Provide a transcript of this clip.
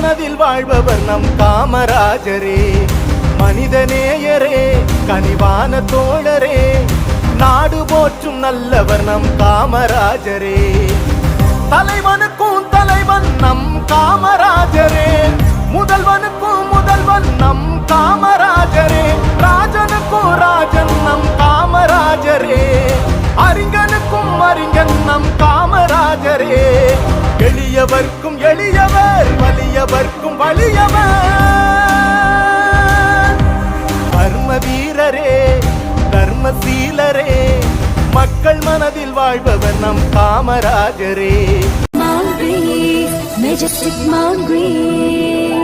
மனதில் வாழ்பவர் நம் காமராஜரே. மனிதநேயரே, கனிவான தோழரே, நாடு போற்றும் நல்லவர் நம் காமராஜரே. தலைவனுக்கும் தலைவன் நம் காமராஜரே, முதல்வனுக்கும் முதல்வன் நம் காமராஜரே, ராஜனுக்கும் ராஜன் நம் காமராஜரே, அறிஞனுக்கும் அறிஞன் நம் காமராஜரே. எளியவர்க்கும் எளியவர், வலியவர்க்கும் வலியவர், கர்ம வீரரே, தர்மசீலரே, மக்கள் மனதில் வாழ்பவர் நம் காமராஜரே. Mount Breeze, Majestic Mount Breeze.